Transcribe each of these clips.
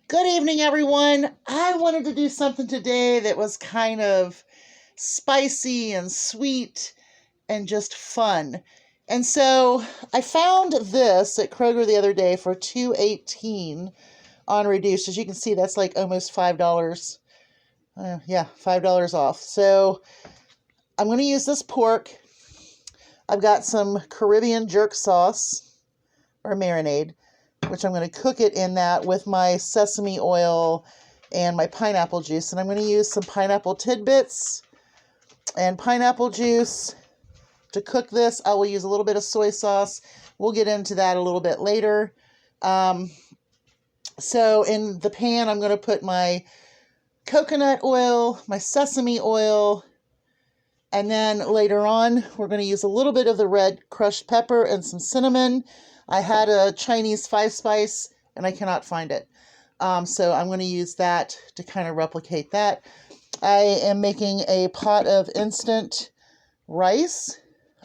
Good evening, everyone. I wanted to do something today that was kind of spicy and sweet and just fun. And so I found this at Kroger the other day for $2.18 on reduced. As you can see, that's like almost $5. Yeah, $5 off. So I'm going to use this pork. I've got some Caribbean jerk sauce or marinade, which I'm going to cook it in that with my sesame oil and my pineapple juice. And I'm going to use some pineapple tidbits and pineapple juice to cook this. I will use a little bit of soy sauce. We'll get into that a little bit later. So in the pan, I'm going to put my coconut oil, my sesame oil, and then later on, we're going to use a little bit of the red crushed pepper and some cinnamon. I had a Chinese 5-spice, and I cannot find it. So I'm going to use that to kind of replicate that. I am making a pot of instant rice.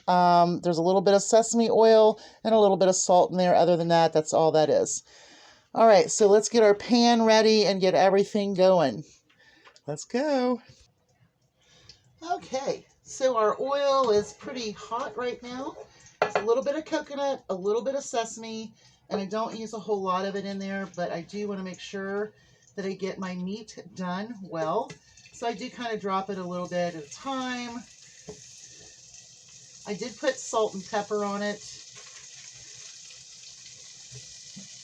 There's a little bit of sesame oil and a little bit of salt in there. Other than that, that's all that is. All right, so let's get our pan ready and get everything going. Let's go. Okay, so our oil is pretty hot right now. It's a little bit of coconut, a little bit of sesame, and I don't use a whole lot of it in there, but I do want to make sure that I get my meat done well. So I do kind of drop it a little bit at a time. I did put salt and pepper on it.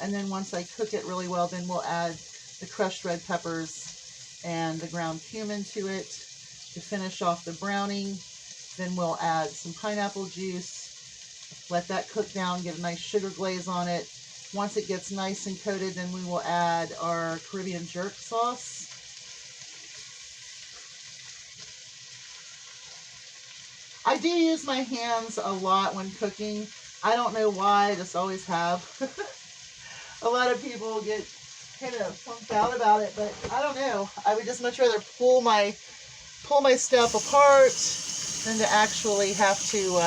And then once I cook it really well, then we'll add the crushed red peppers and the ground cumin to it to finish off the browning. Then we'll add some pineapple juice, let that cook down, get a nice sugar glaze on it. Once it gets nice and coated, then we will add our Caribbean jerk sauce. I do use my hands a lot when cooking. I don't know why, I just always have. A lot of people get kind of funked out about it, but I don't know. I would just much rather pull my stuff apart than to actually have to,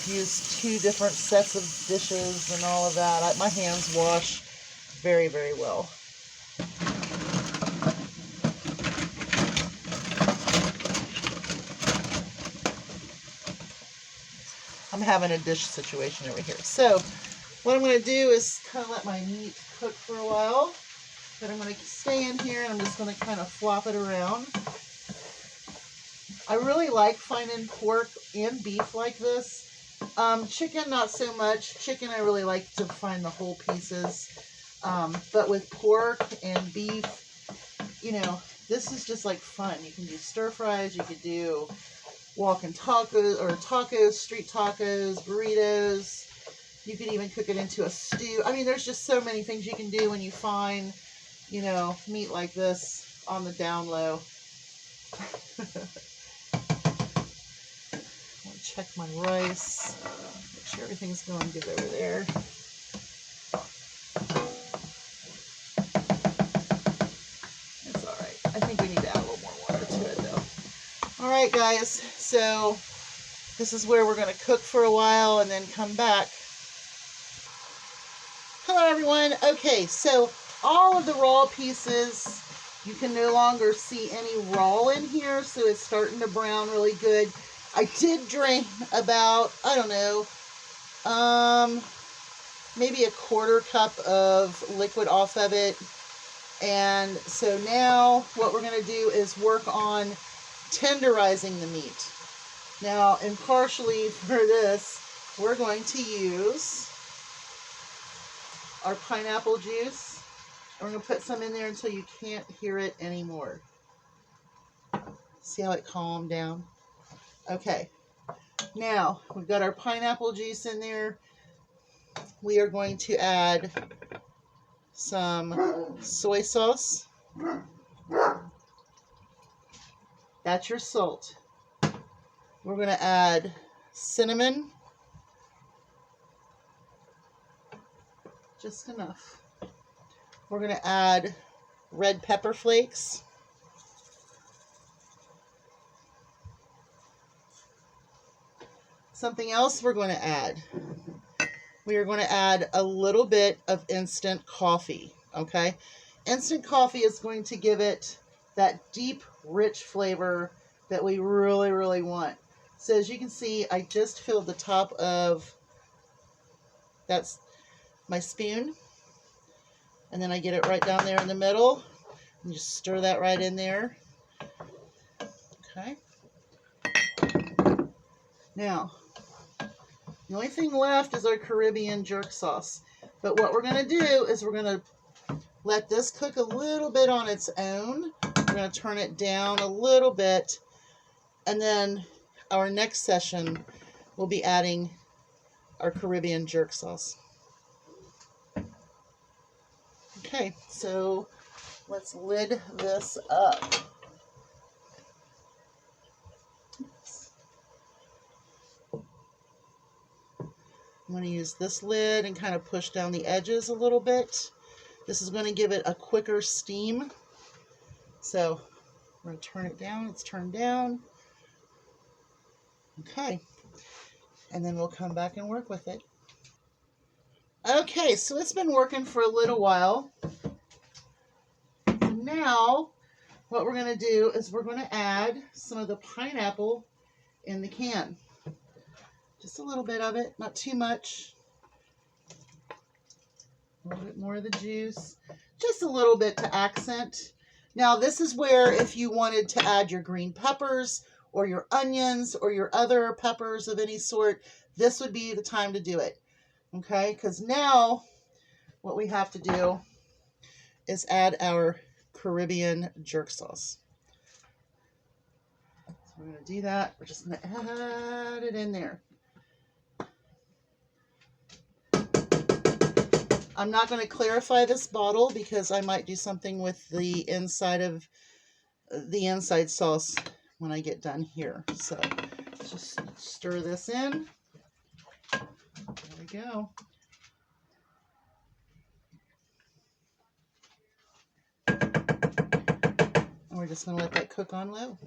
use two different sets of dishes and all of that. My hands wash very, very well. I'm having a dish situation over here. So what I'm going to do is kind of let my meat cook for a while. But I'm going to stay in here and I'm just going to kind of flop it around. I really like finding pork and beef like this. Chicken, not so much. Chicken, I really like to find the whole pieces. But with pork and beef, this is just like fun. You can do stir fries. You could do walking tacos or tacos, street tacos, burritos. You could even cook it into a stew. I mean, there's just so many things you can do when you find, meat like this on the down low. Check my rice, make sure everything's going good over there. It's all right. I think we need to add a little more water to it though. All right, guys, so this is where we're going to cook for a while and then come back. Hello, everyone. Okay, so all of the raw pieces, you can no longer see any raw in here, so it's starting to brown really good. I did drain about, I don't know, maybe a quarter cup of liquid off of it. And so now what we're going to do is work on tenderizing the meat. Now, impartially for this, we're going to use our pineapple juice. We're going to put some in there until you can't hear it anymore. See how it calmed down? Okay. Now, we've got our pineapple juice in there. We are going to add some soy sauce. That's your salt. We're going to add cinnamon. Just enough. We're going to add red pepper flakes. Something else we're going to add. We are going to add a little bit of instant coffee, okay? Instant coffee is going to give it that deep, rich flavor that we really, really want. So as you can see, I just filled the top of, that's my spoon, and then I get it right down there in the middle, and just stir that right in there. Okay. Now, the only thing left is our Caribbean jerk sauce. But what we're going to do is we're going to let this cook a little bit on its own. We're going to turn it down a little bit. And then our next session, we'll be adding our Caribbean jerk sauce. Okay, so let's lid this up. I'm going to use this lid and kind of push down the edges a little bit. This is going to give it a quicker steam. So we're going to turn it down. It's turned down. Okay. And then we'll come back and work with it. Okay, so it's been working for a little while. Now, what we're going to do is we're going to add some of the pineapple in the can. Just a little bit of it, not too much. A little bit more of the juice. Just a little bit to accent. Now, this is where if you wanted to add your green peppers or your onions or your other peppers of any sort, this would be the time to do it. Okay, because now what we have to do is add our Caribbean jerk sauce. So we're going to do that. We're just going to add it in there. I'm not going to clarify this bottle because I might do something with the inside of the inside sauce when I get done here. So just stir this in. There we go. And we're just going to let that cook on low.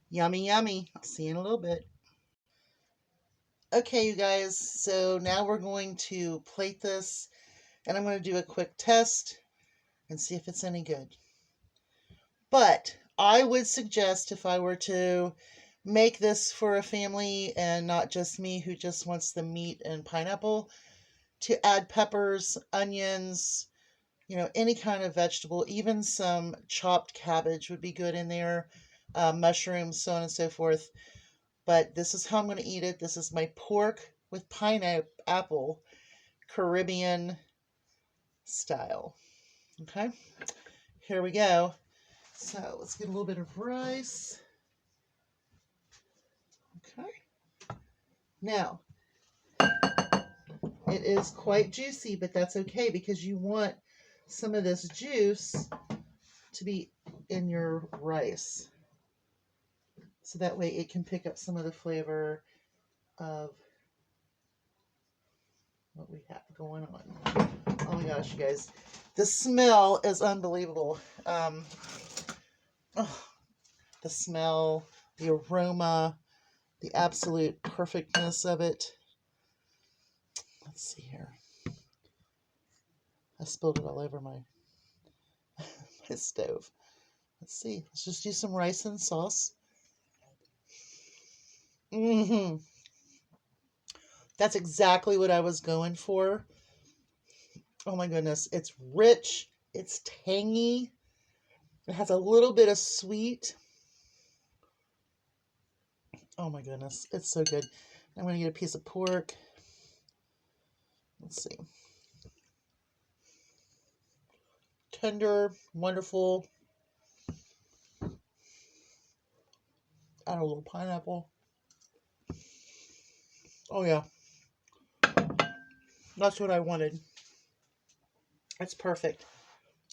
Yummy, yummy. I'll see you in a little bit. Okay, you guys, so now we're going to plate this, and I'm going to do a quick test and see if it's any good. But I would suggest if I were to make this for a family and not just me who just wants the meat and pineapple, to add peppers, onions, you know, any kind of vegetable, even some chopped cabbage would be good in there, mushrooms, so on and so forth. But this is how I'm going to eat it. This is my pork with pineapple, Caribbean style. Okay, here we go. So let's get a little bit of rice. Okay. Now, it is quite juicy, but that's okay because you want some of this juice to be in your rice. So that way it can pick up some of the flavor of what we have going on. Oh my gosh, you guys. The smell is unbelievable. The smell, the aroma, the absolute perfectness of it. Let's see here. I spilled it all over my, my stove. Let's see. Let's just do some rice and sauce. That's exactly what I was going for. Oh my goodness. It's rich. It's tangy. It has a little bit of sweet. Oh my goodness. It's so good. I'm going to get a piece of pork. Let's see. Tender, wonderful. Add a little pineapple. Oh yeah. That's what I wanted. It's perfect.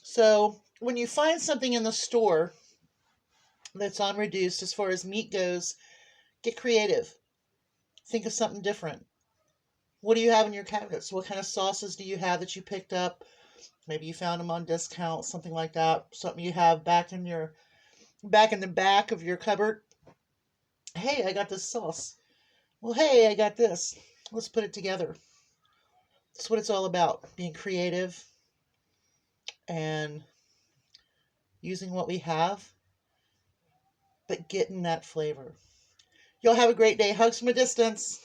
So when you find something in the store that's on reduced as far as meat goes, get creative. Think of something different. What do you have in your cabinets? What kind of sauces do you have that you picked up? Maybe you found them on discount, something like that. Something you have back in the back of your cupboard. Hey, I got this sauce. Well, hey, I got this. Let's put it together. That's what it's all about, being creative and using what we have, but getting that flavor. Y'all have a great day. Hugs from a distance.